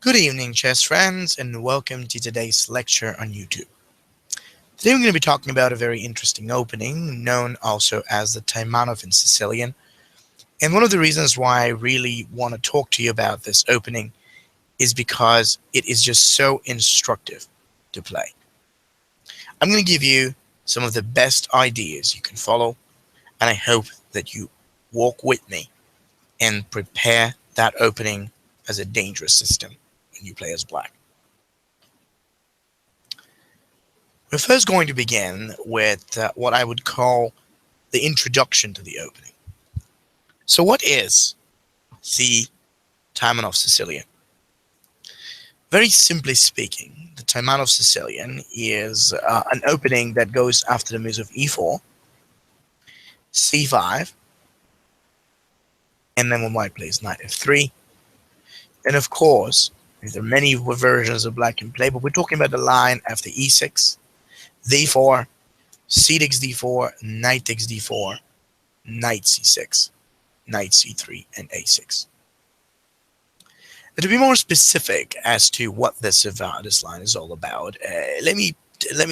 Good evening, chess friends, and welcome to today's lecture on YouTube. Today we're going to be talking about a very interesting opening, known also as the Taimanov in Sicilian. And one of the reasons why I really want to talk to you about this opening is because it is just so instructive to play. I'm going to give you some of the best ideas you can follow, and I hope that you walk with me and prepare that opening as a dangerous system when you play as black. We're first going to begin with what I would call the introduction to the opening. So what is the Taimanov Sicilian? Very simply speaking, the Taimanov Sicilian is an opening that goes after the moves of e4, c5, and then when white plays knight f3. And of course, there are many versions of black can play, but we're talking about the line after e6, d4, c takes d4, knight takes d4, knight c6, knight c3, and a6. Now, to be more specific as to what this line is all about, let me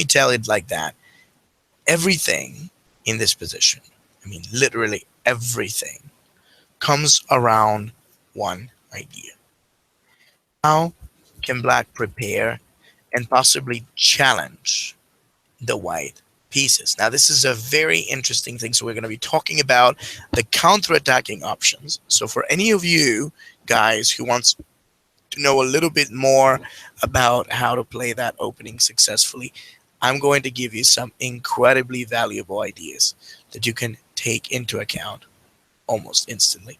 tell it like that. Everything in this position, I mean literally everything, comes around one idea. How can black prepare and possibly challenge the white pieces? Now, this is a very interesting thing. So we're going to be talking about the counterattacking options. So for any of you guys who wants to know a little bit more about how to play that opening successfully, I'm going to give you some incredibly valuable ideas that you can take into account almost instantly.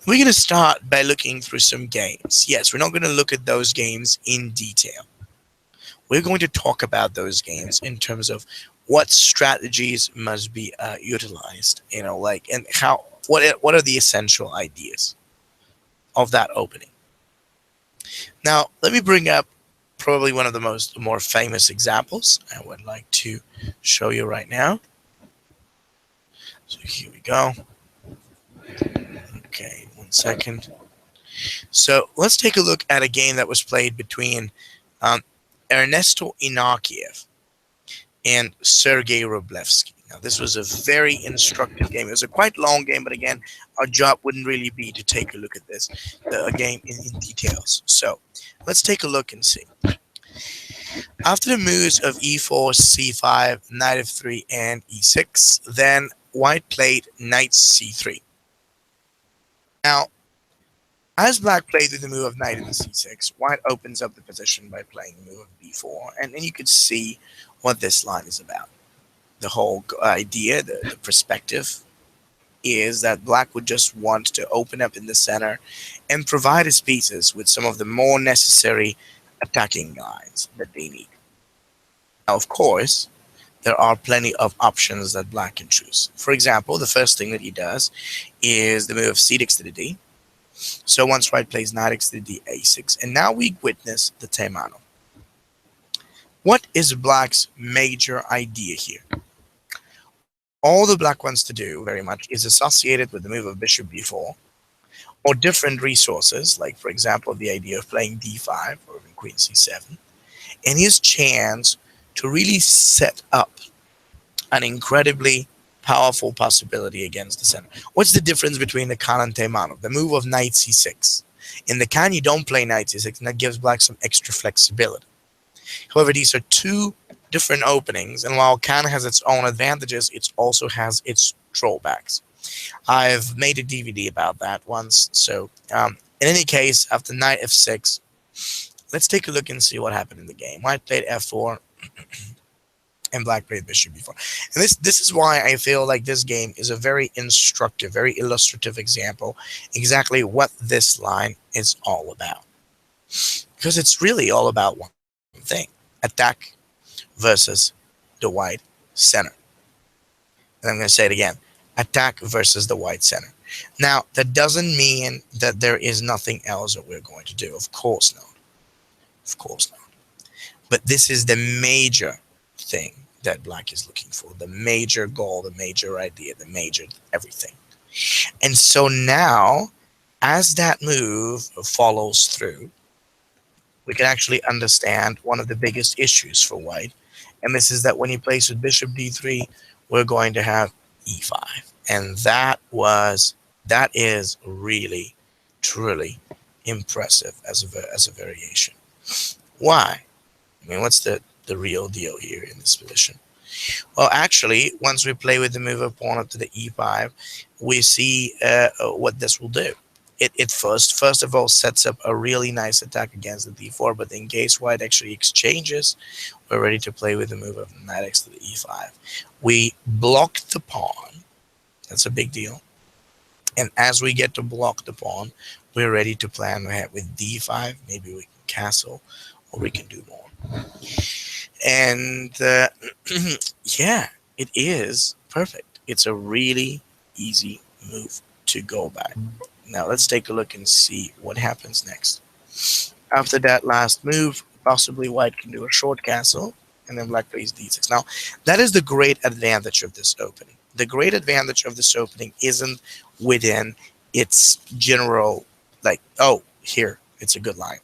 We're going to start by looking through some games. Yes, we're not going to look at those games in detail. We're going to talk about those games in terms of what strategies must be utilized, and what are the essential ideas of that opening. Now, let me bring up probably one of the more famous examples I would like to show you right now. So here we go. Okay, 1 second. So let's take a look at a game that was played between Ernesto Inakiev and Sergei Rublevsky. Now, this was a very instructive game. It was a quite long game, but again, our job wouldn't really be to take a look at this game in details. So let's take a look and see. After the moves of e4, c5, knight f3, and e6, then white played knight c3. Now, as black played with the move of knight into c6, white opens up the position by playing the move of b4, and then you could see what this line is about. The whole idea, the perspective, is that black would just want to open up in the center and provide his pieces with some of the more necessary attacking lines that they need. Now, of course, there are plenty of options that black can choose. For example, the first thing that he does is the move of c takes to the d. So once white plays knight takes to the d, a6, and now we witness the Taimanov. What is black's major idea here? All the black wants to do very much is associated with the move of bishop b4 or different resources, like for example the idea of playing d5 or even queen c7, and his chance to really set up an incredibly powerful possibility against the center. What's the difference between the Khan and Taimanov? The move of knight c6. In the Khan, you don't play knight c6, and that gives black some extra flexibility. However, these are two different openings, and while Khan has its own advantages, it also has its drawbacks. I've made a DVD about that once. So in any case, after knight f6, let's take a look and see what happened in the game. White played f4 and black played bishop b4. And this is why I feel like this game is a very instructive, very illustrative example exactly what this line is all about. Because it's really all about one thing: attack versus the white center. And I'm going to say it again: attack versus the white center. Now, that doesn't mean that there is nothing else that we're going to do. Of course not. Of course not. But this is the major thing that black is looking for, the major goal, the major idea, the major everything. And so now, as that move follows through, we can actually understand one of the biggest issues for white. And this is that when he plays with bishop d3, we're going to have e5. And that is really, truly impressive as a variation. Why? I mean, what's the real deal here in this position? Well, actually, once we play with the move of pawn up to the e5, we see what this will do. It first of all sets up a really nice attack against the d4, but in case white actually exchanges, we're ready to play with the move of knight x to the e5. We block the pawn. That's a big deal. And as we get to block the pawn, we're ready to plan ahead with d5. Maybe we can castle, or we can do more. And yeah, it is perfect. It's a really easy move to go by. Now let's take a look and see what happens next. After that last move, possibly white can do a short castle, and then black plays d6. Now, that is the great advantage of this opening. The great advantage of this opening isn't within its general, like, oh, here, it's a good line.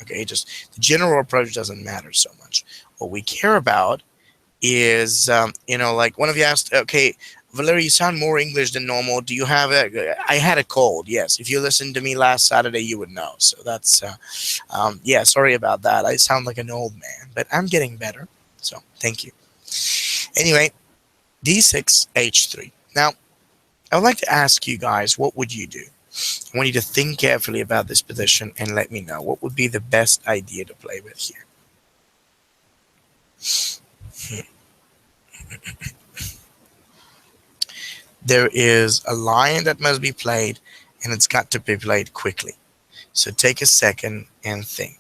Okay, just the general approach doesn't matter so much. What we care about is, like one of you asked, okay, Valeri, you sound more English than normal. Do you have a? I had a cold. Yes, if you listened to me last Saturday, you would know. So that's, yeah. Sorry about that. I sound like an old man, but I'm getting better. So thank you. Anyway, d6 h3. Now, I would like to ask you guys, what would you do? I want you to think carefully about this position and let me know what would be the best idea to play with here. There is a line that must be played, and it's got to be played quickly. So take a second and think.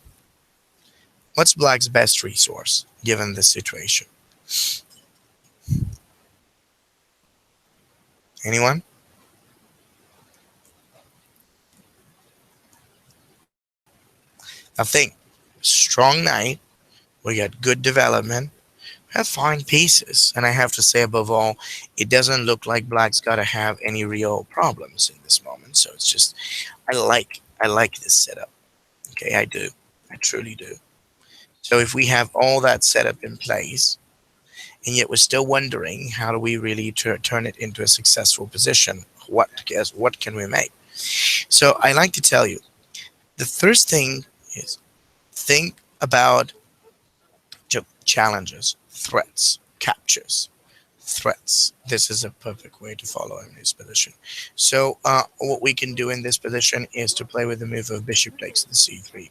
What's black's best resource given this situation? Anyone? I think strong knight, we got good development, we have fine pieces, and I have to say above all, it doesn't look like black's got to have any real problems in this moment. So it's just, I like this setup. Okay, I do. I truly do. So if we have all that setup in place, and yet we're still wondering how do we really turn it into a successful position, what can we make? So I like to tell you, the first thing is think about challenges, threats, captures, threats. This is a perfect way to follow in this position. So what we can do in this position is to play with the move of bishop takes to the c3,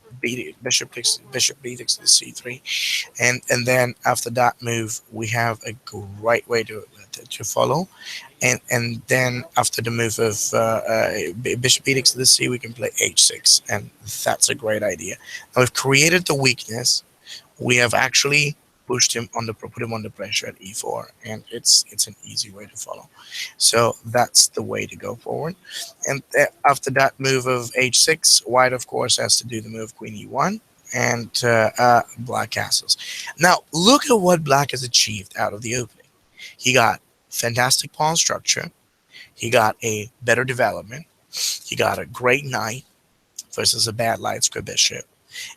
bishop b takes to the c3, and then after that move we have a great way to follow, and then after the move of bishop b takes to the c, we can play h6, and that's a great idea. Now we've created the weakness. We have actually put him under pressure at e4, and it's an easy way to follow. So that's the way to go forward. And after that move of h6, white of course has to do the move queen e1, and black castles. Now look at what black has achieved out of the opening. He got fantastic pawn structure, he got a better development, he got a great knight versus a bad light square bishop,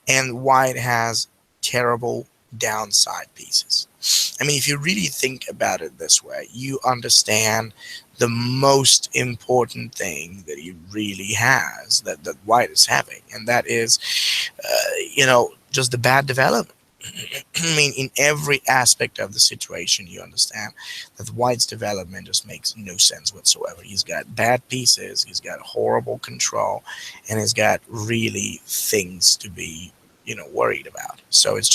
and white has terrible downside pieces. I mean, if you really think about it this way, you understand the most important thing that he really has, that white is having, and that is, just the bad development. I mean, in every aspect of the situation, you understand that white's development just makes no sense whatsoever. He's got bad pieces, he's got horrible control, and he's got really things to be worried about. So it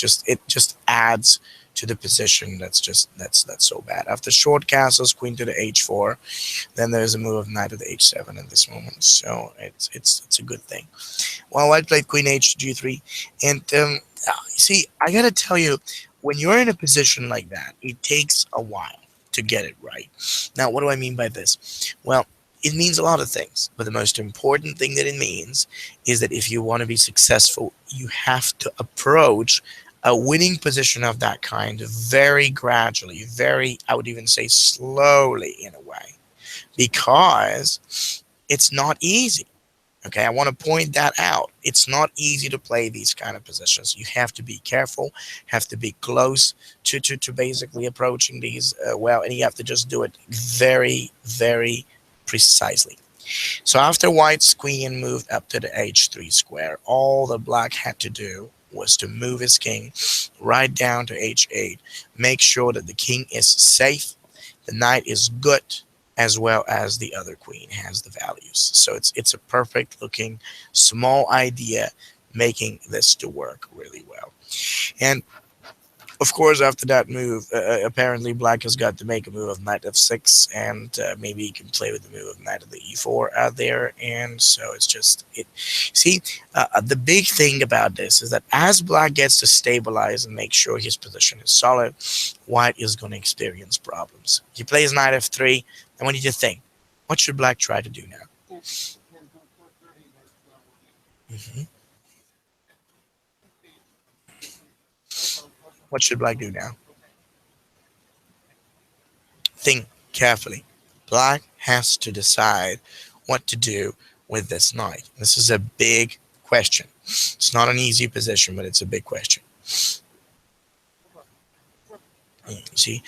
just adds to the position that's so bad. After short castles, queen to the h4, then there's a move of knight to the h7 in this moment. So it's a good thing. Well, white played queen h to g3, and see, I gotta tell you, when you're in a position like that, it takes a while to get it right. Now, what do I mean by this? Well, it means a lot of things, but the most important thing that it means is that if you want to be successful, you have to approach a winning position of that kind very gradually, I would even say slowly in a way, because it's not easy. Okay, I want to point that out. It's not easy to play these kind of positions. You have to be careful, have to be close to basically approaching these well, and you have to just do it very, very precisely. So after white's queen moved up to the h3 square, all the black had to do was to move his king right down to h8, make sure that the king is safe, the knight is good, as well as the other queen has the values. So it's a perfect looking small idea, making this to work really well. And of course, after that move, apparently black has got to make a move of knight f6, and maybe he can play with the move of knight of the e4 out there. And so it's just it. See, the big thing about this is that as black gets to stabilize and make sure his position is solid, white is going to experience problems. He plays knight f3, and what do you think? What should black try to do now? hmm What should black do now? Think carefully. Black has to decide what to do with this knight. This is a big question. It's not an easy position, but it's a big question. See,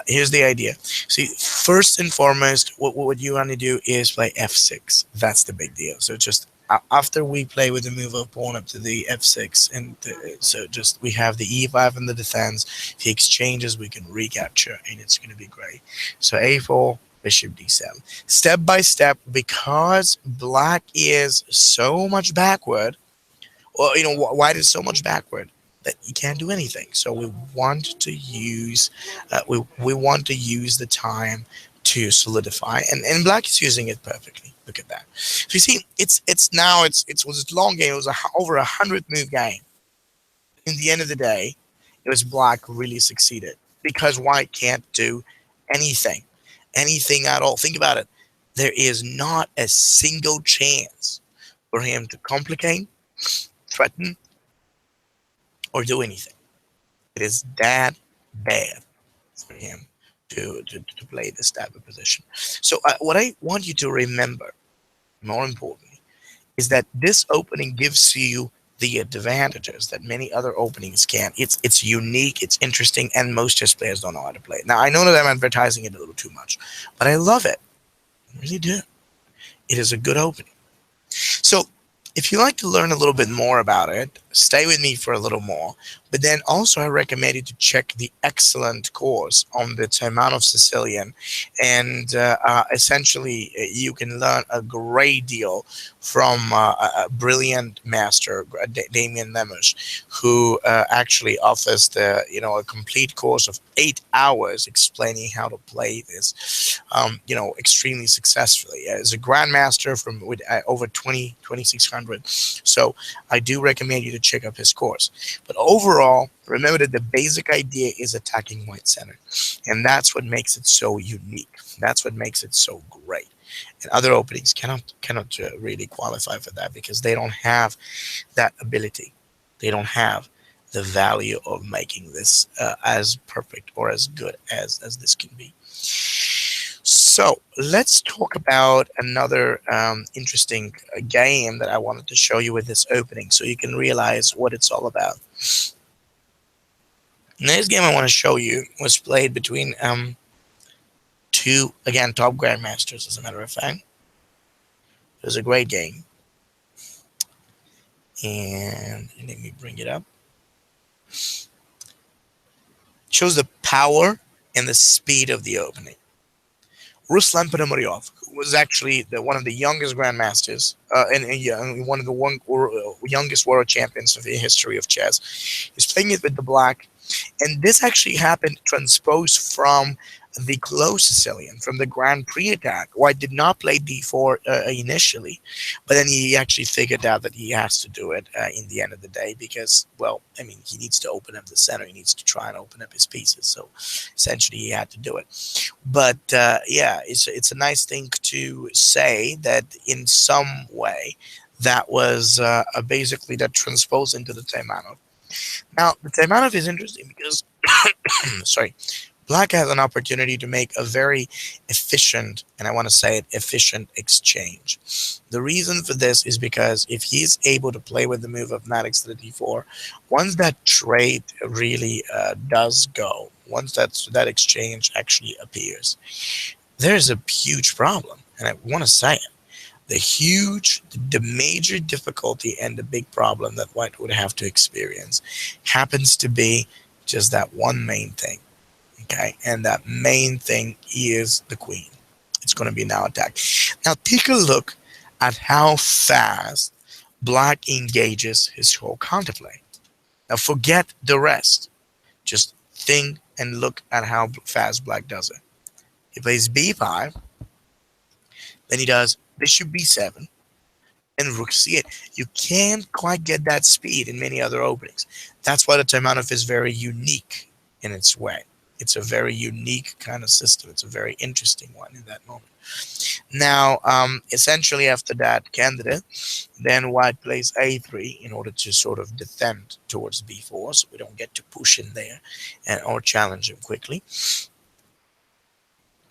here's the idea. See, first and foremost, what you want to do is play f6. That's the big deal. So just after we play with the move of pawn up to the f6, and so just we have the e5 in the defense. If he exchanges, we can recapture, and it's going to be great. So a4, bishop d7. Step by step, because black is so much backward, or white is so much backward that you can't do anything. So we want to use we want to use the time to solidify, and black is using it perfectly. Look at that. So you see, it was a long game. It was over 100 move game. In the end of the day, it was black who really succeeded because white can't do anything at all. Think about it. There is not a single chance for him to complicate, threaten, or do anything. It is that bad for him to play this type of position. So what I want you to remember, more importantly, is that this opening gives you the advantages that many other openings can. It's unique, it's interesting, and most chess players don't know how to play it. Now, I know that I'm advertising it a little too much, but I love it. I really do. It is a good opening. So if you like to learn a little bit more about it, stay with me for a little more. But then also I recommend you to check the excellent course on the Taimanov Sicilian. And essentially, you can learn a great deal from a brilliant master, Damien Nemes, who actually offers a complete course of 8 hours explaining how to play this, extremely successfully. As a grandmaster with over 2,600. So I do recommend you to check up his course. But overall, remember that the basic idea is attacking white center. And that's what makes it so unique. That's what makes it so great. And other openings cannot really qualify for that because they don't have that ability. They don't have the value of making this as perfect or as good as this can be. So let's talk about another interesting game that I wanted to show you with this opening so you can realize what it's all about. The next game I want to show you was played between two, again, top grandmasters, as a matter of fact. It was a great game. And let me bring it up. It shows the power and the speed of the opening. Ruslan Ponomaryov, who was actually one of the youngest grandmasters and one of the youngest world champions of the history of chess, is playing it with the black. And this actually happened transposed from the close Sicilian, from the Grand Prix attack. White did not play d4 initially, but then he actually figured out that he has to do it in the end of the day because, well, I mean, he needs to open up the center. He needs to try and open up his pieces. So essentially, he had to do it. But yeah, it's a nice thing to say that in some way that was basically that transposed into the Taimanov. Now, the Taimanov is interesting because, sorry, Black has an opportunity to make a very efficient, and I want to say it, efficient exchange. The reason for this is because if he's able to play with the move of knight to the d4, once that trade really does go, once that exchange actually appears, there's a huge problem, and I want to say it. The major difficulty and the big problem that white would have to experience happens to be just that one main thing. Okay, and that main thing is the queen. It's going to be now attacked. Now take a look at how fast black engages his whole counterplay. Now forget the rest. Just think and look at how fast black does it. He plays b5, then he does bishop b7, and rook c8. You can't quite get that speed in many other openings. That's why the Taimanov is very unique in its way. It's a very unique kind of system. It's a very interesting one in that moment. Now, essentially after that candidate, then white plays a3 in order to sort of defend towards b4, so we don't get to push in there or challenge him quickly.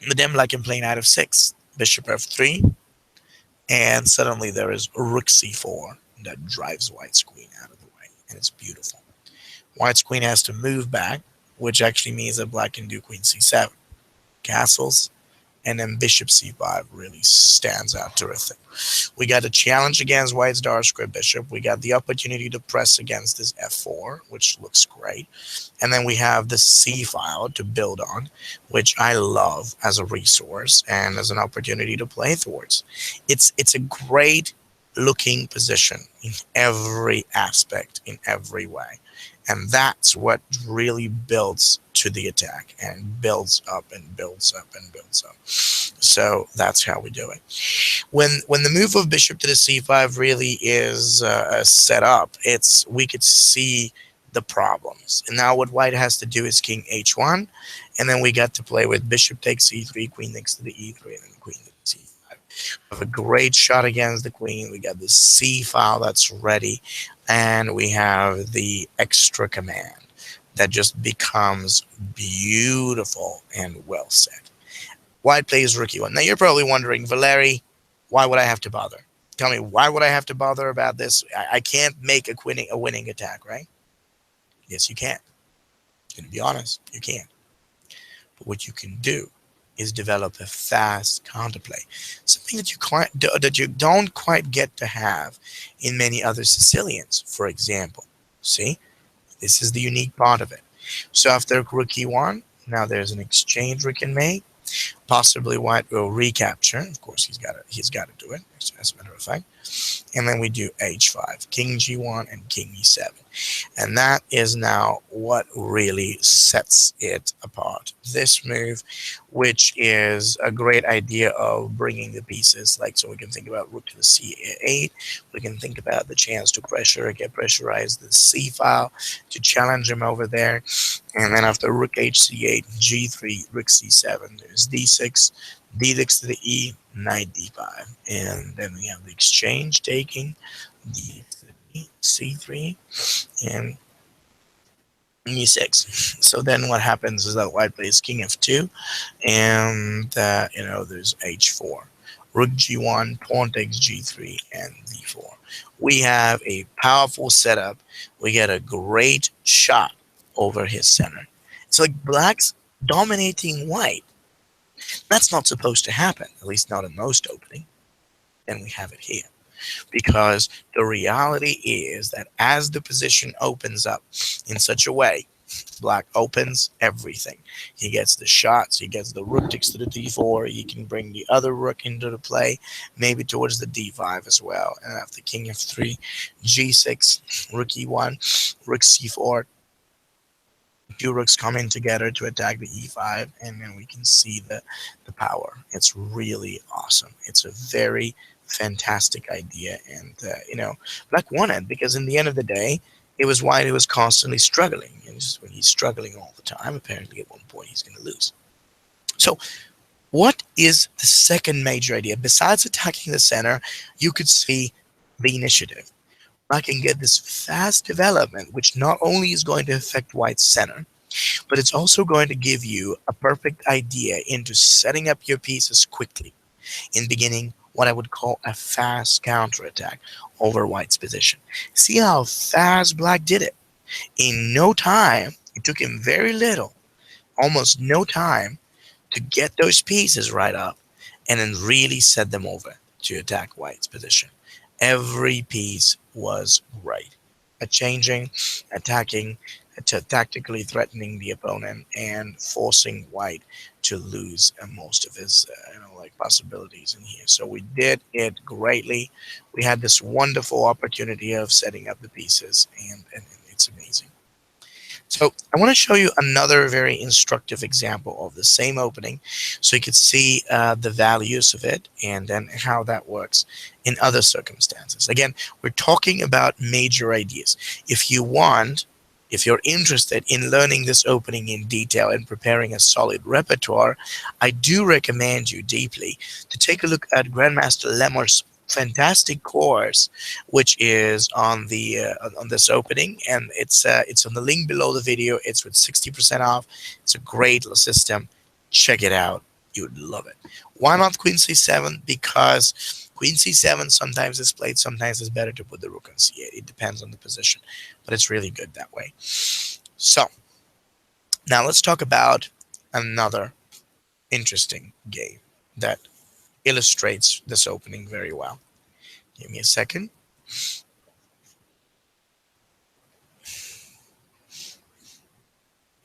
But then black can play knight f6, bishop f3, and suddenly there is rook c4 that drives white's queen out of the way, and it's beautiful. White's queen has to move back, which actually means that black can do queen c7, castles, and then bishop c5 really stands out terrific. We got a challenge against white's dark square bishop. We got the opportunity to press against this f4, which looks great. And then we have the c file to build on, which I love as a resource and as an opportunity to play towards. It's a great looking position in every aspect, in every way. And that's what really builds to the attack and builds up and builds up and builds up. So that's how we do it. When the move of bishop to the c5 really is set up, we could see the problems. And now what white has to do is king h1, and then we got to play with bishop takes c3, queen next to the e3, and then queen to c5. We have a great shot against the queen. We got the c file that's ready, and we have the extra command that just becomes beautiful and well set. White plays rook e1. Now you're probably wondering, Valeri, why would I have to bother? Tell me, why would I have to bother about this? I can't make a winning attack, right? Yes, you can. I'm going to be honest, you can. But what you can do is develop a fast counterplay, something that you don't quite get to have in many other Sicilians, for example. See, this is the unique part of it. So after rook e1, now there's an exchange we can make. Possibly white will recapture. Of course, he's got to do it, as a matter of fact. And then we do h5, king g1, and king e7. And that is now what really sets it apart. This move, which is a great idea of bringing the pieces, like, so we can think about rook to the c8. We can think about the chance to get pressurized the c file to challenge him over there. And then after rook hc8, g3, rook c7, there's d6, d6 to the e, knight d5. And then we have the exchange taking d to the e, c3, and e6. So then what happens is that white plays king f2, and there's h4, rook g1, pawn takes g3, and d4. We have a powerful setup. We get a great shot over his center. It's like black's dominating white. That's not supposed to happen, at least not in most opening. And we have it here. Because the reality is that as the position opens up in such a way, black opens everything. He gets the shots, he gets the rook takes to the d4, he can bring the other rook into the play, maybe towards the d5 as well. And after king f3, g6, rook e1, rook c4, two rooks coming together to attack the e5, and then we can see the power. It's really awesome. It's a very fantastic idea, and black won it because in the end of the day, it was white who was constantly struggling, and just when he's struggling all the time, apparently at one point he's going to lose. So what is the second major idea? Besides attacking the center, you could see the initiative. I can get this fast development, which not only is going to affect white's center, but it's also going to give you a perfect idea into setting up your pieces quickly in beginning what I would call a fast counterattack over white's position. See how fast black did it? In no time, it took him very little, almost no time, to get those pieces right up and then really set them over to attack white's position. Every piece was right at changing, attacking, to tactically threatening the opponent and forcing white to lose most of his like possibilities in here. So we did it greatly. We had this wonderful opportunity of setting up the pieces, and it's amazing. So I want to show you another very instructive example of the same opening so you could see the values of it and then how that works in other circumstances. Again, we're talking about major ideas. If you want, if you're interested in learning this opening in detail and preparing a solid repertoire, I do recommend you deeply to take a look at Grandmaster Lemmer's fantastic course, which is on the on this opening, and it's on the link below the video. It's with 60% off. It's a great system. Check it out. You would love it. Why not Queen C7? Because Queen C7 sometimes is played, sometimes it's better to put the rook on C8. It depends on the position, but it's really good that way. So now let's talk about another interesting game that illustrates this opening very well. Give me a second.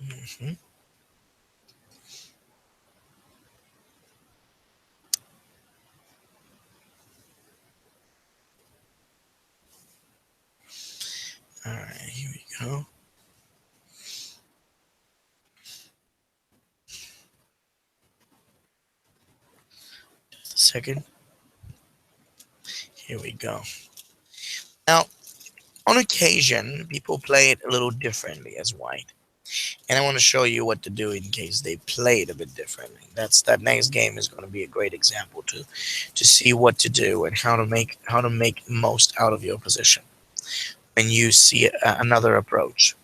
Mm-hmm. All right, here we go. Just a second. Here we go. Now, on occasion, people play it a little differently as white. And I want to show you what to do in case they play it a bit differently. That next game is going to be a great example to see what to do and how to make most out of your position when you see another approach.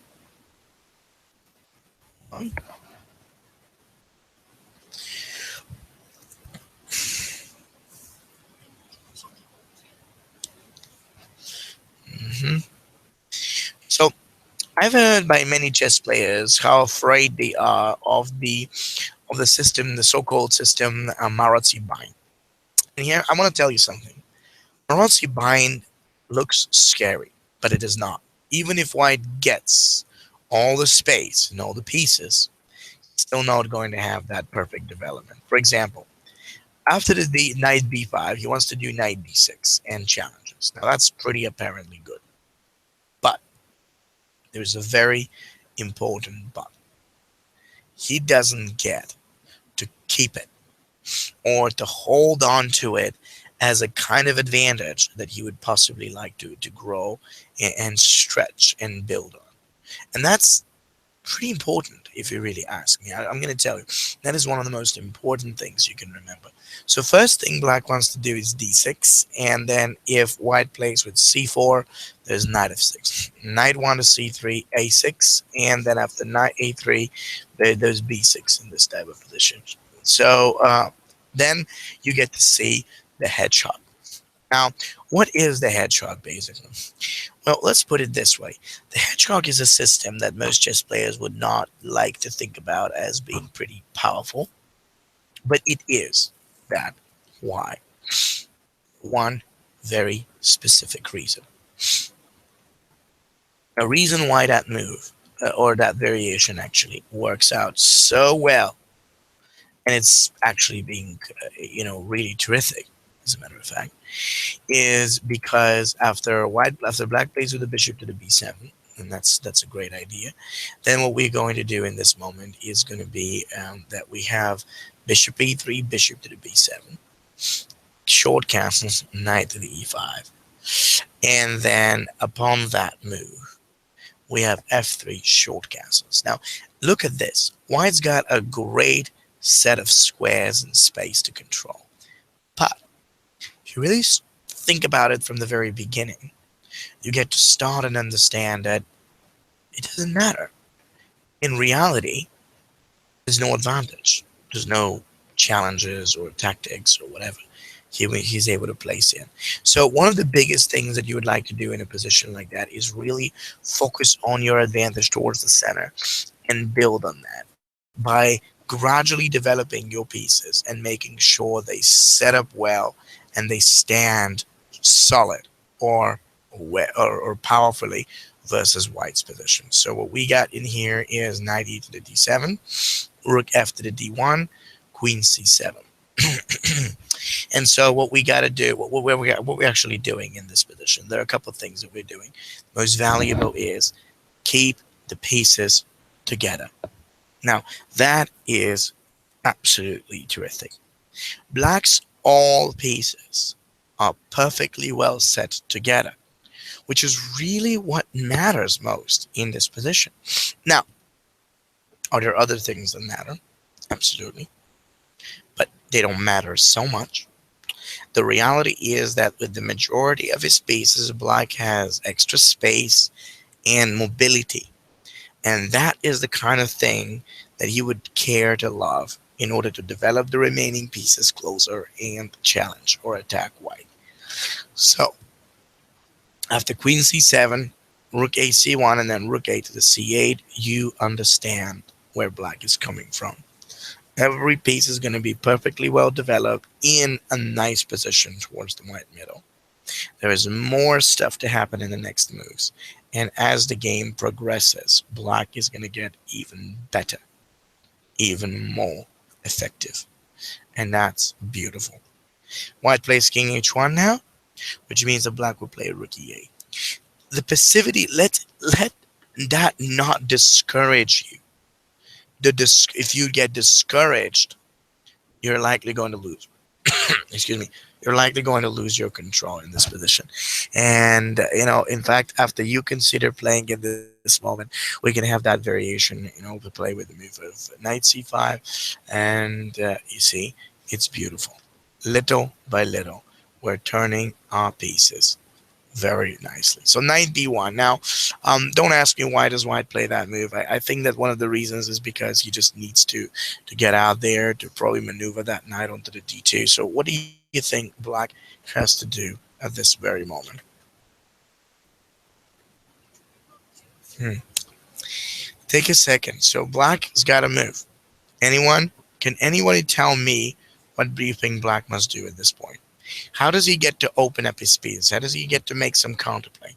Mm-hmm. So I've heard by many chess players how afraid they are of the system, the so-called system Maroczy bind. And here I want to tell you something. Maroczy bind looks scary, but it is not. Even if white gets all the space and all the pieces, still not going to have that perfect development. For example, after the knight b5, he wants to do knight d6 and challenges. Now that's pretty apparently good. But there's a very important but. He doesn't get to keep it or to hold on to it as a kind of advantage that he would possibly like to grow and stretch and build on. And that's pretty important if you really ask me. I'm going to tell you, that is one of the most important things you can remember. So first thing black wants to do is d6, and then if white plays with c4, there's knight f6. Knight 1 to c3, a6, and then after knight a3, there's b6 in this type of position. So then you get to see the hedgehog. Now, what is the hedgehog, basically? Well, let's put it this way. The hedgehog is a system that most chess players would not like to think about as being pretty powerful, but it is that. Why? One very specific reason. A reason why that move, or that variation actually, works out so well, and it's actually being, really terrific, as a matter of fact, is because after black plays with the bishop to the b7, and that's a great idea. Then what we're going to do in this moment is going to be that we have bishop e3, bishop to the b7, short castles, knight to the e5, and then upon that move we have f3, short castles. Now look at this. White's got a great set of squares and space to control, but if you really think about it from the very beginning, you get to start and understand that it doesn't matter. In reality, there's no advantage. There's no challenges or tactics or whatever he's able to place in. So one of the biggest things that you would like to do in a position like that is really focus on your advantage towards the center and build on that by gradually developing your pieces and making sure they set up well and they stand solid or or powerfully versus white's position. So what we got in here is knight e to the d7, rook f to the d1, queen c7. And so what we got to do, what we're actually doing in this position, there are a couple of things that we're doing. Most valuable is keep the pieces together. Now, that is absolutely terrific. Black's all pieces are perfectly well set together, which is really what matters most in this position. Now, are there other things that matter? Absolutely. But they don't matter so much. The reality is that with the majority of his pieces, Black has extra space and mobility. And that is the kind of thing that he would care to love in order to develop the remaining pieces closer and challenge or attack white. So, after queen c7, rook ac1, and then rook a to the c8, you understand where Black is coming from. Every piece is going to be perfectly well developed in a nice position towards the white middle. There is more stuff to happen in the next moves. And as the game progresses, Black is going to get even better, even more effective. And that's beautiful. White plays king h1 now, which means that Black will play rook e8. The passivity, let that not discourage you. If you get discouraged, you're likely going to lose. Excuse me. You're likely going to lose your control in this position. And, in fact, after you consider playing at this moment, we can have that variation, to play with the move of knight c5. And you see, it's beautiful. Little by little, we're turning our pieces very nicely. So knight d1. Now, don't ask me why does white play that move. I think that one of the reasons is because he just needs to get out there to probably maneuver that knight onto the d2. So what do you think Black has to do at this very moment? Take a second. So Black has got to move. Can anybody tell me what do you think Black must do at this point? How does he get to open up his pieces? How does he get to make some counterplay?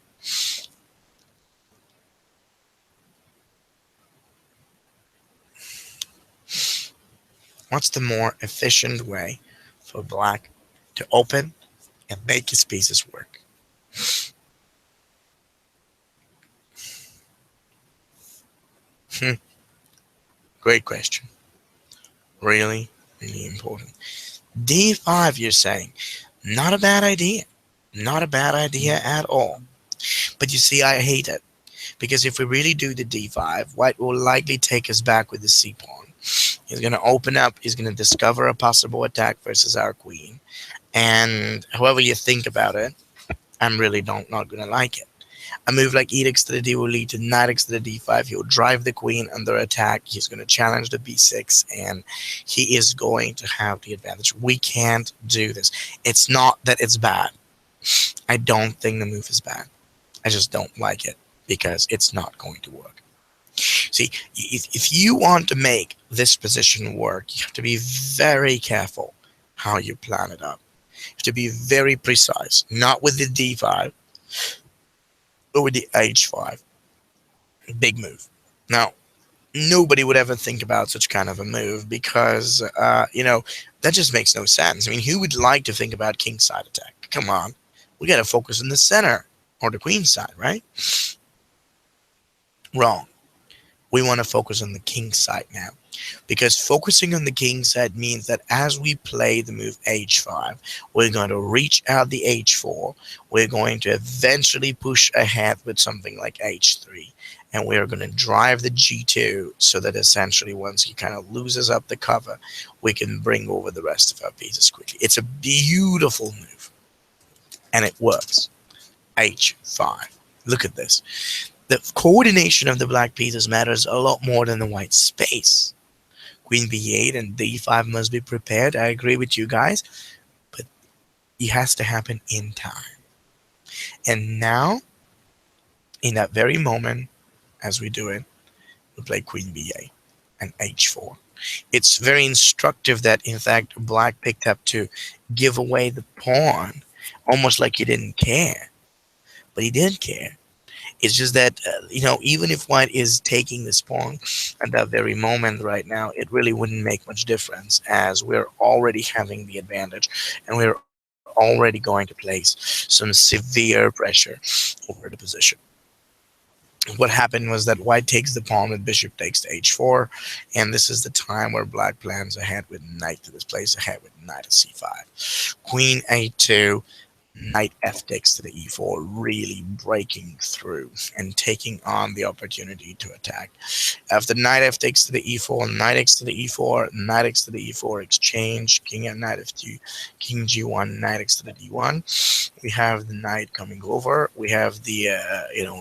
What's the more efficient way for Black to open and make his pieces work? Great question. Really, really important. D5, you're saying. Not a bad idea. Not a bad idea at all. But you see, I hate it. Because if we really do the d5, white will likely take us back with the c pawn. He's going to open up. He's going to discover a possible attack versus our queen. And however you think about it, I'm really not going to like it. A move like edx to the d will lead to knight x to the d5. He'll drive the queen under attack. He's going to challenge the b6, and he is going to have the advantage. We can't do this. It's not that it's bad. I don't think the move is bad. I just don't like it because it's not going to work. See, if you want to make this position work, you have to be very careful how you plan it up. You have to be very precise, not with the d5, but with the h5. Big move. Now, nobody would ever think about such kind of a move because, that just makes no sense. I mean, who would like to think about king side attack? Come on. We got to focus on the center or the queen side, right? Wrong. We want to focus on the king side now, because focusing on the king side means that as we play the move h5, we're going to reach out the h4. We're going to eventually push ahead with something like h3, and we are going to drive the g2 so that essentially once he kind of loses up the cover, we can bring over the rest of our pieces quickly. It's a beautiful move, and it works. h5. Look at this. The coordination of the black pieces matters a lot more than the white space. Queen b8 and d5 must be prepared. I agree with you guys, but it has to happen in time. And now, in that very moment, as we do it, we play Queen b8 and h4. It's very instructive that, in fact, black picked up to give away the pawn, almost like he didn't care. But he did care. It's just that, even if white is taking this pawn at that very moment right now, it really wouldn't make much difference, as we're already having the advantage and we're already going to place some severe pressure over the position. What happened was that white takes the pawn with bishop takes to h4, and this is the time where black plans ahead with knight to this place ahead with knight to c5. Queen a2, knight f takes to the e4, really breaking through and taking on the opportunity to attack. After knight f takes to the e4, knight x to the e4, knight x to the e4 exchange, king at knight f2, king g1, knight x to the d1. We have the knight coming over. We have the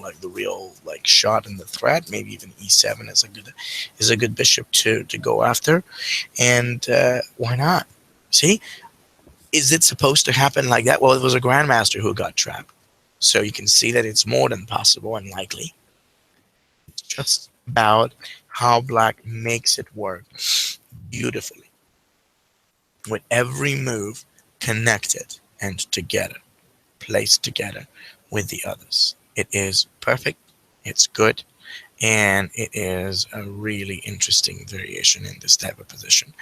like the real shot in the threat. Maybe even e7 is a good bishop to go after, and why not? See, is it supposed to happen like that? Well, it was a grandmaster who got trapped. So you can see that it's more than possible and likely. It's just about how black makes it work beautifully, with every move connected and together, placed together with the others. It is perfect. It's good. And it is a really interesting variation in this type of position.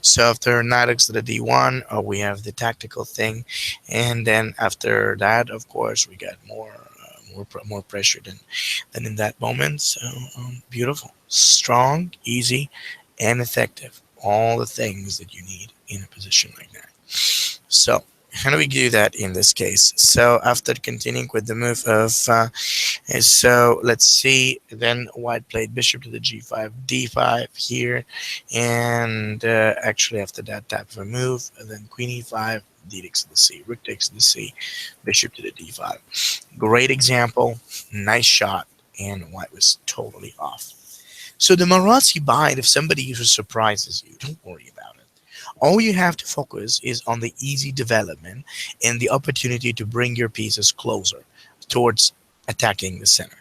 So after knight x to the d1, we have the tactical thing, and then after that, of course, we got more pressure than in that moment. So beautiful, strong, easy, and effective. All the things that you need in a position like that. So how do we do that in this case? So after continuing with the move of so let's see, then white played bishop to the g5, d5 here, and actually after that type of a move, and then queen e5, d takes to the c, rook takes to the c, bishop to the d5. Great example, nice shot, and white was totally off. So the Maroczy bind, if somebody surprises you, don't worry about it. All you have to focus is on the easy development and the opportunity to bring your pieces closer towards attacking the center.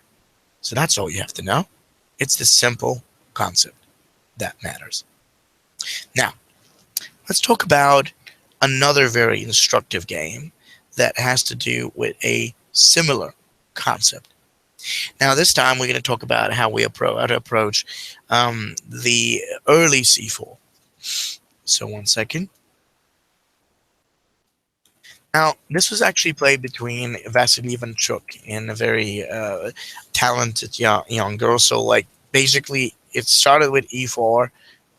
So that's all you have to know. It's the simple concept that matters. Now, let's talk about another very instructive game that has to do with a similar concept. Now, this time we're going to talk about how to approach the early c4. So 1 second. Now, this was actually played between Valeri Lilov and a very talented young girl. So, basically, it started with e4,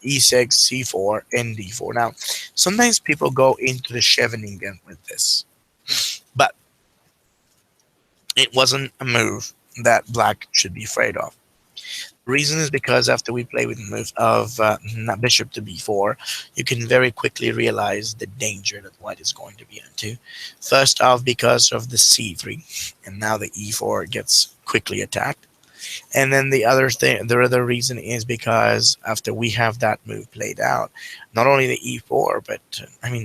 e6, c4, and d4. Now, sometimes people go into the Scheveningen with this, but it wasn't a move that black should be afraid of. The reason is because after we play with the move of bishop to b4, you can very quickly realize the danger that white is going to be into. First off, because of the c3, and now the e4 gets quickly attacked. And then the other reason is because after we have that move played out, not only the e4, but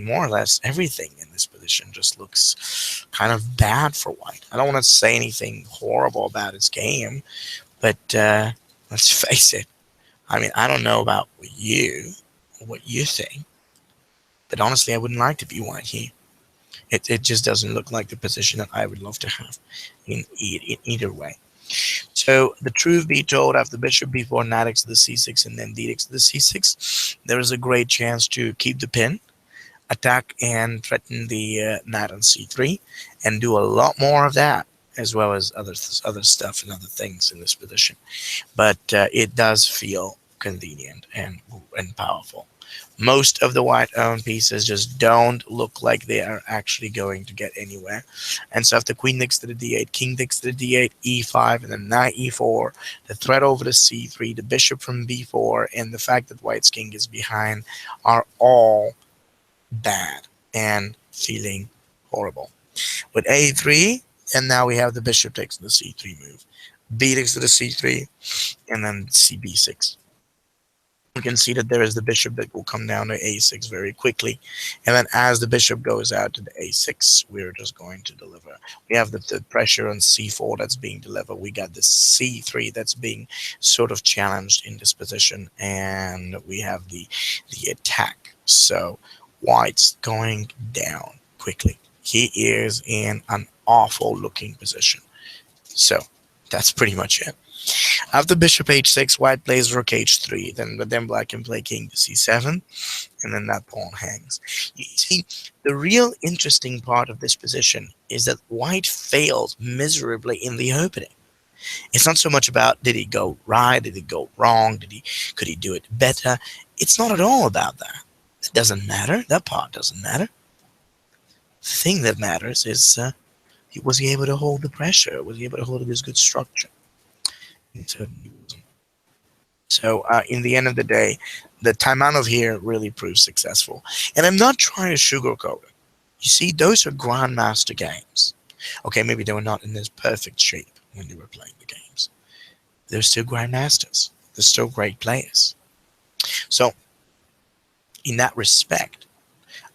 more or less everything in this position just looks kind of bad for white. I don't want to say anything horrible about his game, but let's face it. I don't know about what you think, but honestly, I wouldn't like to be white here. It just doesn't look like the position that I would love to have in either way. So the truth be told, after bishop b4, knight x to the c6, and then d x to the c6, there is a great chance to keep the pin, attack and threaten the knight on c3, and do a lot more of that, as well as other stuff and other things in this position. But it does feel convenient and powerful. Most of the white-owned pieces just don't look like they are actually going to get anywhere. And so after queen takes to the d8, king takes to the d8, e5, and then knight e4, the threat over the c3, the bishop from b4, and the fact that white's king is behind are all bad and feeling horrible. With a3, and now we have the bishop takes the c3 move. bx to the c3, and then cb6. We can see that there is the bishop that will come down to a6 very quickly, and then as the bishop goes out to the a6, we're just going to deliver. We have the pressure on c4 that's being delivered. We got the c3 that's being sort of challenged in this position, and we have the attack. So white's going down quickly. He is in an awful looking position. So that's pretty much it. After bishop h6, white plays rook h3, then black can play king to c7, and then that pawn hangs. You see, the real interesting part of this position is that white failed miserably in the opening. It's not so much about did he go right, did he go wrong, could he do it better. It's not at all about that. It doesn't matter. That part doesn't matter. The thing that matters is was he able to hold the pressure? Was he able to hold this good structure? So in the end of the day, the Taimanov here really proves successful. And I'm not trying to sugarcoat it. You see, those are grandmaster games. Okay, maybe they were not in this perfect shape when they were playing the games. They're still grandmasters. They're still great players. So in that respect,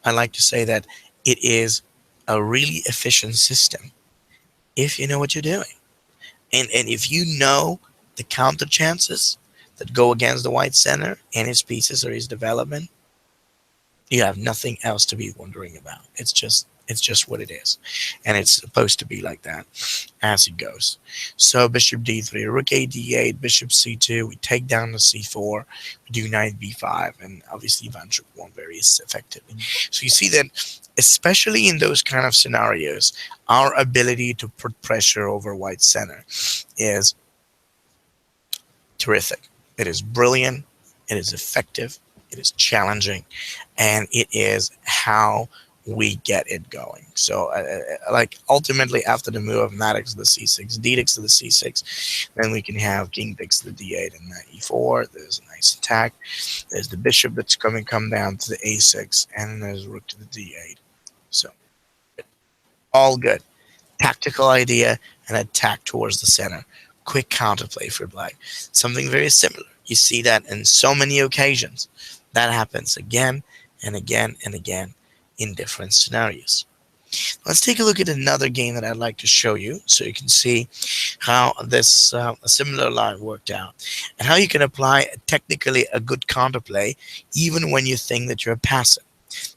I like to say that it is a really efficient system if you know what you're doing. And if you know the counter chances that go against the white center and his pieces or his development, you have nothing else to be wondering about. It's just what it is, and it's supposed to be like that as it goes. So bishop d3, rook a d8, bishop c2, we take down the c4, we do knight b5, and obviously Ivan Chuk won very effectively. So you see that especially in those kind of scenarios, our ability to put pressure over white center is terrific. It is brilliant, it is effective, it is challenging, and it is how we get it going. So like ultimately after the move of knight x to the c6, d6 to the c6, then we can have king takes to the d8 and knight e4. There's a nice attack. There's the bishop that's come down to the a6, and there's rook to the d8. So all good. Tactical idea and attack towards the center. Quick counterplay for black. Something very similar. You see that in so many occasions. That happens again and again and again in different scenarios. Let's take a look at another game that I'd like to show you so you can see how this a similar line worked out and how you can apply technically a good counterplay even when you think that you're passive.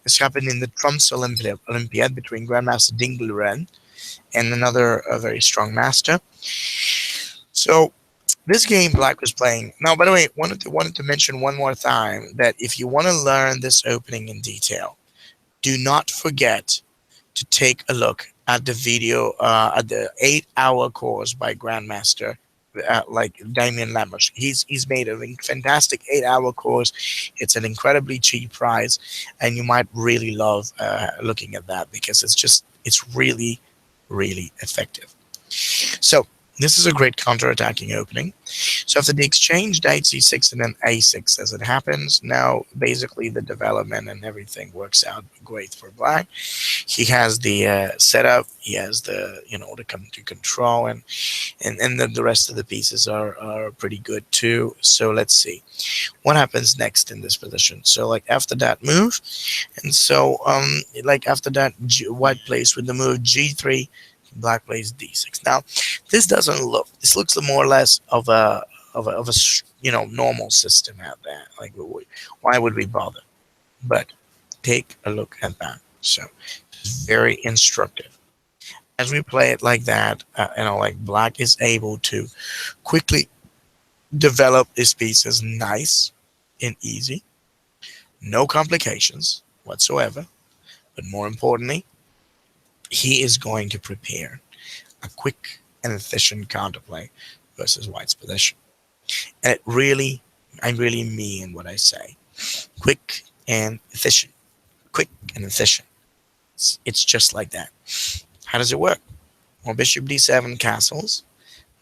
This happened in the Trump's Olympiad between Grandmaster Ding Luren and another very strong master. So this game black was playing. Now, by the way, wanted to mention one more time that if you want to learn this opening in detail, do not forget to take a look at the video, at the 8-hour course by Grandmaster like Damien Lamarche. He's made a fantastic 8-hour course. It's an incredibly cheap price, and you might really love looking at that because it's really, really effective. So this is a great counter-attacking opening. So after the exchange, knight c6 and then a6 as it happens. Now basically the development and everything works out great for black. He has the setup, he has the to come to control, and then the rest of the pieces are pretty good too. So let's see what happens next in this position. So like after that move, and so like after that white plays with the move g3, black plays d6. Now this looks more or less of a normal system out there. Like why would we bother? But take a look at that. So it's very instructive. As we play it like that, like black is able to quickly develop his pieces nice and easy, no complications whatsoever. But more importantly, he is going to prepare a quick and efficient counterplay versus white's position. And I really mean what I say. Quick and efficient. Quick and efficient. It's just like that. How does it work? Well, bishop d7 castles.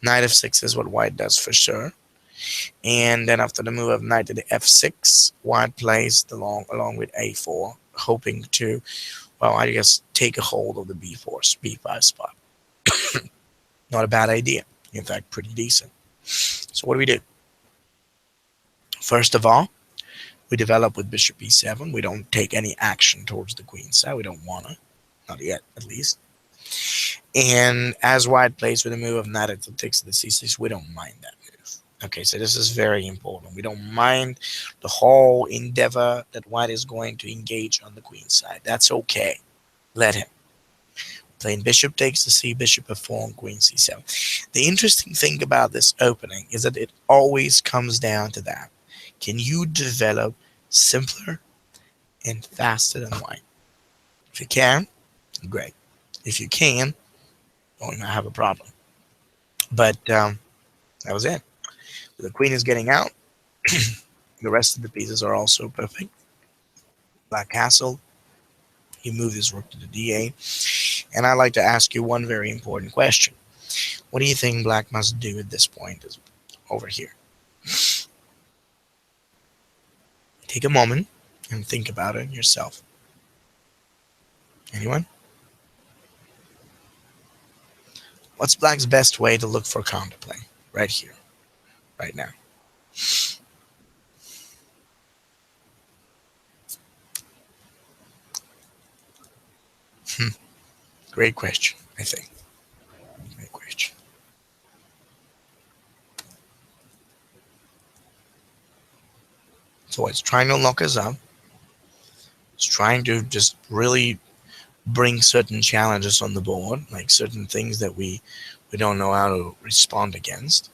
Knight f6 is what white does for sure. And then after the move of knight to the f6, white plays along with a4, hoping to, well, I guess take a hold of the b5 spot. Not a bad idea, In fact, pretty decent. So what do? First of all, we develop with bishop e7. We don't take any action towards the queen side. We don't want to. Not yet, at least. And as white plays with a move of knight takes to the c6, we don't mind that move. Okay, so this is very important. We don't mind the whole endeavor that white is going to engage on the queen side. That's okay. Let him. Playing bishop takes to c, bishop f4, and queen c7. The interesting thing about this opening is that it always comes down to that. Can you develop simpler and faster than white? If you can, great. If you can, well, you might have a problem. But that was it. The queen is getting out. The rest of the pieces are also perfect. Black castle. You move this rook to the d8. And I'd like to ask you one very important question. What do you think black must do at this point over here? Take a moment and think about it yourself. Anyone? What's black's best way to look for counterplay? Right here, right now. Great question, I think. Great question. So it's trying to lock us up. It's trying to just really bring certain challenges on the board, like certain things that we don't know how to respond against.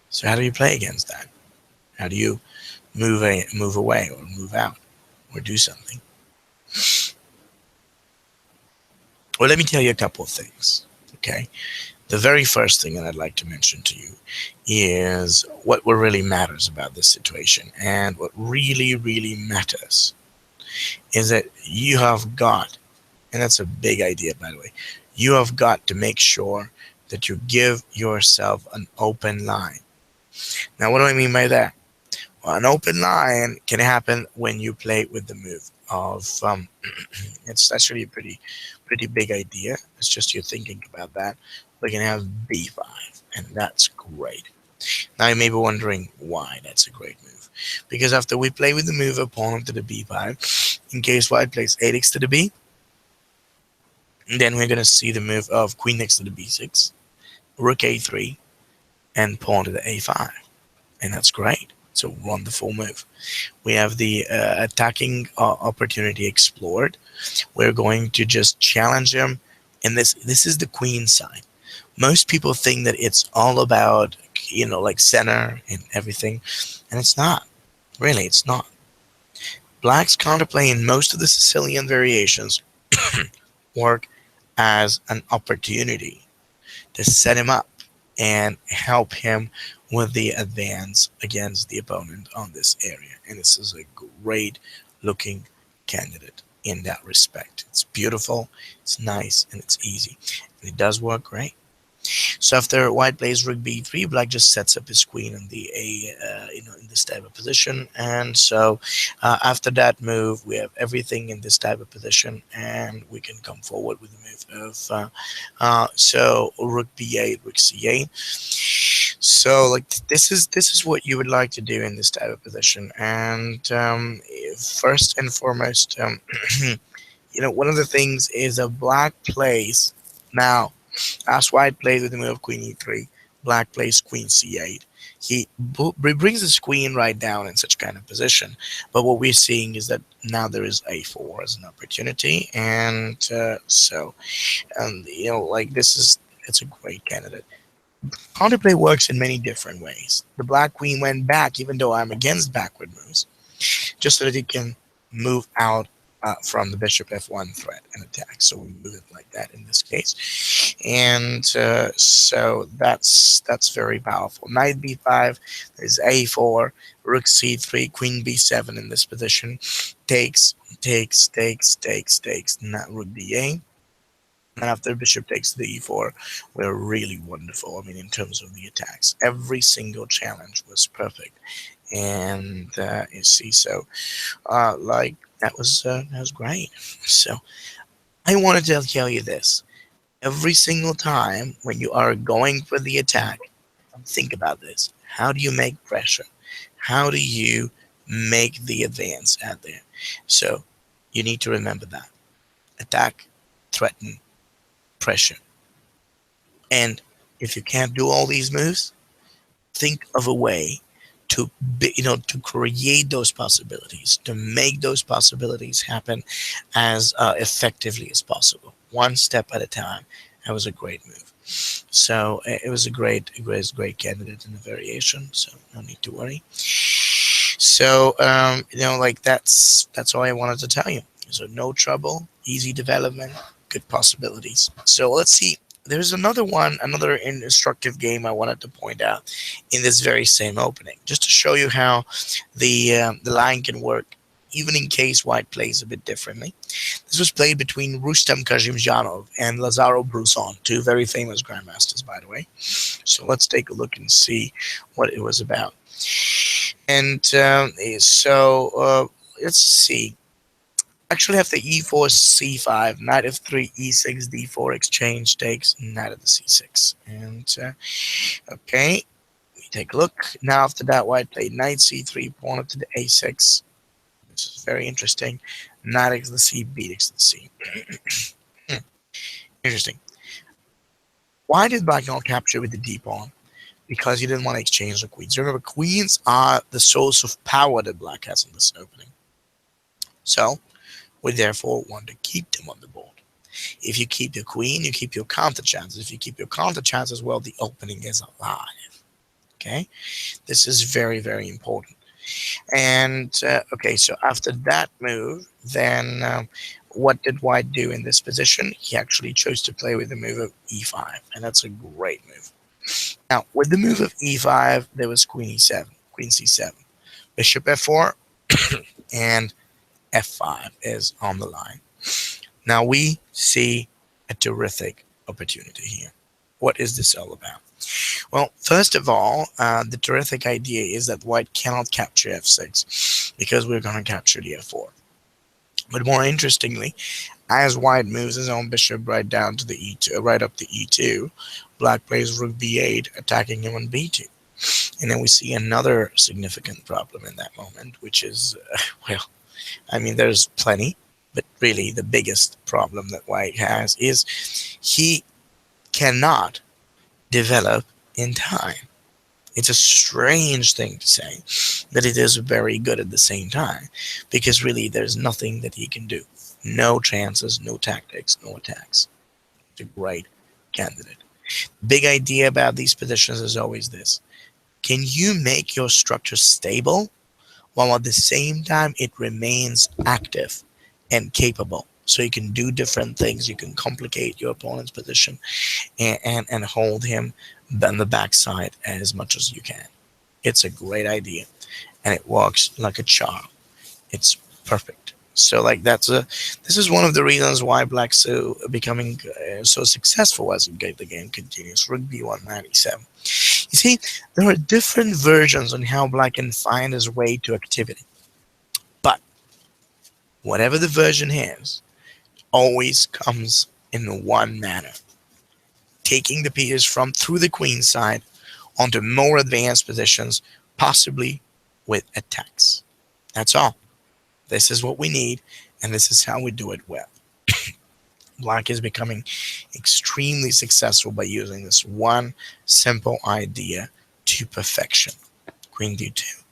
So how do you play against that? How do you move away or move out or do something? Well, let me tell you a couple of things, okay? The very first thing that I'd like to mention to you is what really matters about this situation. And what really, really matters is that you have got, and that's a big idea, by the way, you have got to make sure that you give yourself an open line. Now, what do I mean by that? Well, an open line can happen when you play with the move of, it's actually a pretty big idea. It's just you're thinking about that. We can have b5, and that's great. Now you may be wondering why that's a great move. Because after we play with the move of pawn to the b5, in case white plays a6 to the b, then we're going to see the move of queen next to the b6, rook a3, and pawn to the a5. And that's great. It's a wonderful move. We have the attacking opportunity explored. We're going to just challenge him. And this is the queen side. Most people think that it's all about, like center and everything. And it's not. Really, it's not. Black's counterplay in most of the Sicilian variations work as an opportunity to set him up and help him with the advance against the opponent on this area. And this is a great looking candidate in that respect. It's beautiful, it's nice, and it's easy. And it does work great. So after white plays rook b3, black just sets up his queen in the in this type of position. And so after that move, we have everything in this type of position, and we can come forward with the move of so rook b8, rook c8. So like this is what you would like to do in this type of position. And first and foremost, one of the things is a black plays now. As white plays with the move of queen e3, black plays queen c8. He brings his queen right down in such kind of position. But what we're seeing is that now there is a4 as an opportunity, and it's a great candidate. Counterplay works in many different ways. The black queen went back, even though I'm against backward moves, just so that it can move out from the bishop f1 threat and attack. So we move it like that in this case. And so that's very powerful. Knight b5, there's a4, rook c3, queen b7 in this position. Takes, not rook d8. And after bishop takes the e4, we're really wonderful. I mean, in terms of the attacks, every single challenge was perfect. And you see, so that was great. So I wanted to tell you this. Every single time when you are going for the attack, think about this. How do you make pressure? How do you make the advance out there? So you need to remember that. Attack, threaten, pressure. And if you can't do all these moves, think of a way to to create those possibilities, to make those possibilities happen as effectively as possible, one step at a time. That was a great move. So it was a great candidate in the variation. So no need to worry. So like that's all I wanted to tell you. So no trouble, easy development, good possibilities. So let's see. There's another instructive game I wanted to point out in this very same opening, just to show you how the line can work, even in case white plays a bit differently. This was played between Rustam Kazimjanov and Lazaro Bruzon, two very famous grandmasters, by the way. So let's take a look and see what it was about. And let's see. Actually, have the e4 c5, knight f3 e6 d4 exchange takes knight of the c6. And okay, we take a look. Now after that, white played knight c3, pawn up to the a6. This is very interesting. Knight takes the c, b takes the c. Interesting. Why did black not capture with the d pawn? Because he didn't want to exchange the queens. Remember, queens are the source of power that black has in this opening. So we therefore want to keep them on the board. If you keep the queen, you keep your counter chances. If you keep your counter chances, well, the opening is alive. Okay, this is very, very important. And okay, so after that move, then what did white do in this position? He actually chose to play with the move of e5, and that's a great move. Now, with the move of e5, there was queen e7, queen c7, bishop f4, and f5 is on the line. Now we see a terrific opportunity here. What is this all about? Well, first of all, the terrific idea is that white cannot capture f6 because we're going to capture the f4. But more interestingly, as white moves his own bishop right down to the e2, right up to e2, black plays rook b8, attacking him on b2. And then we see another significant problem in that moment, which is, well, I mean, there's plenty, but really the biggest problem that white has is he cannot develop in time. It's a strange thing to say, but it is very good at the same time, because really there's nothing that he can do. No chances, no tactics, no attacks. It's a great candidate. Big idea about these positions is always this. Can you make your structure stable while at the same time it remains active and capable? So you can do different things. You can complicate your opponent's position and hold him on the backside as much as you can. It's a great idea, and it works like a charm. It's perfect. So like this is one of the reasons why black's so becoming so successful as the game continues. Rook b1, knight e7. You see, there are different versions on how black can find his way to activity, but whatever the version is, always comes in one manner: taking the pieces from through the queen side onto more advanced positions, possibly with attacks. That's all. This is what we need, and this is how we do it well. Black is becoming extremely successful by using this one simple idea to perfection. Queen d2,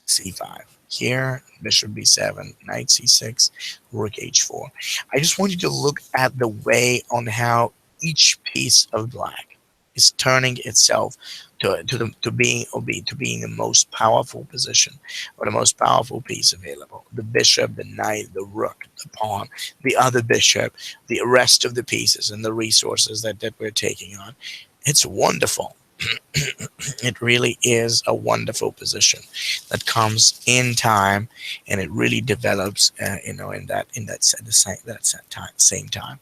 c5. Here, bishop b7, knight c6, rook h4. I just want you to look at the way on how each piece of black is turning itself to being the most powerful position, or the most powerful piece available. The bishop, the knight, the rook, the pawn, the other bishop, the rest of the pieces and the resources that we're taking on. It's wonderful. It really is a wonderful position that comes in time, and it really develops, in that same time.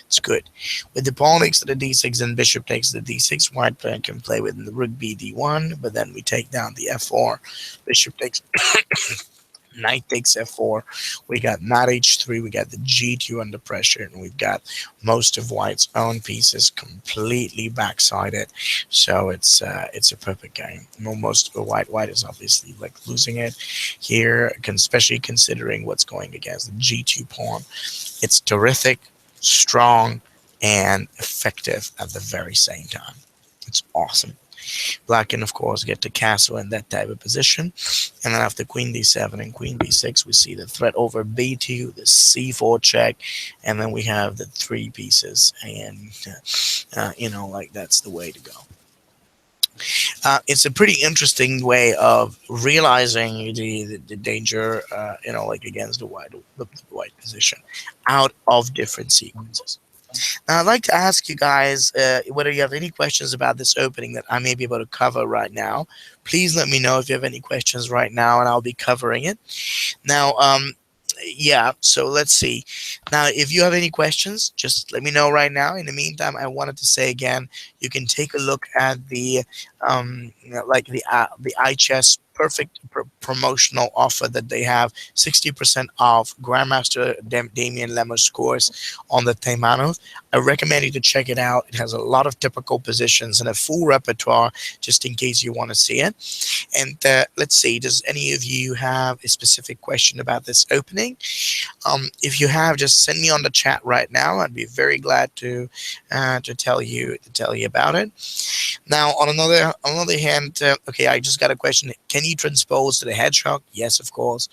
It's good. With the pawn takes to the d6 and bishop takes the d6, white player can play with the rook b d1, but then we take down the f4. Bishop takes Knight takes f4. We got knight h3. We got the g2 under pressure, and we've got most of white's own pieces completely backsided. So it's a perfect game. Most white is obviously like losing it here, especially considering what's going against the g2 pawn. It's terrific, strong, and effective at the very same time. It's awesome. Black can, of course, get to castle in that type of position. And then after queen d7 and queen b6, we see the threat over b2, the c4 check, and then we have the three pieces. And, like that's the way to go. It's a pretty interesting way of realizing the danger, like against the white position out of different sequences. Now, I'd like to ask you guys whether you have any questions about this opening that I may be able to cover right now. Please let me know if you have any questions right now, and I'll be covering it. Now, yeah, so let's see. Now, if you have any questions, just let me know right now. In the meantime, I wanted to say again, you can take a look at the the iChess perfect promotional offer that they have, 60% off Grandmaster Damian Lemmer's course on the Taimanov. I recommend you to check it out. It has a lot of typical positions and a full repertoire, just in case you want to see it. And let's see, does any of you have a specific question about this opening? If you have, just send me on the chat right now. I'd be very glad to tell you about it. Now, on another hand, okay, I just got a question. Can you transpose to the hedgehog? Yes, of course.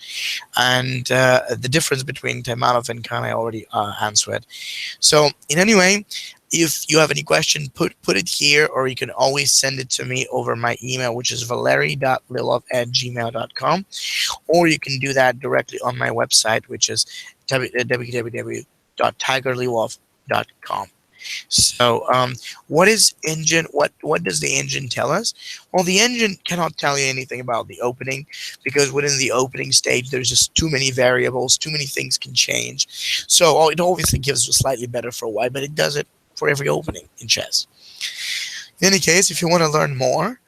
And the difference between Taimanov and Khan, I already answered. So, in any way, if you have any question, put it here, or you can always send it to me over my email, which is valeri.lilov@gmail.com, or you can do that directly on my website, which is www.tigerlilov.com. So, what is engine? What does the engine tell us? Well, the engine cannot tell you anything about the opening, because within the opening stage, there's just too many variables, too many things can change. So, it obviously gives you slightly better for white, but it does it for every opening in chess. In any case, if you want to learn more,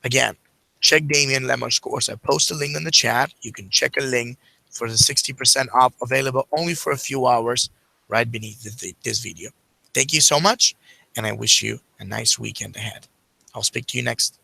again, check Damian Lemmer's course. I post a link in the chat. You can check a link for the 60% off, available only for a few hours, right beneath this video. Thank you so much, and I wish you a nice weekend ahead. I'll speak to you next.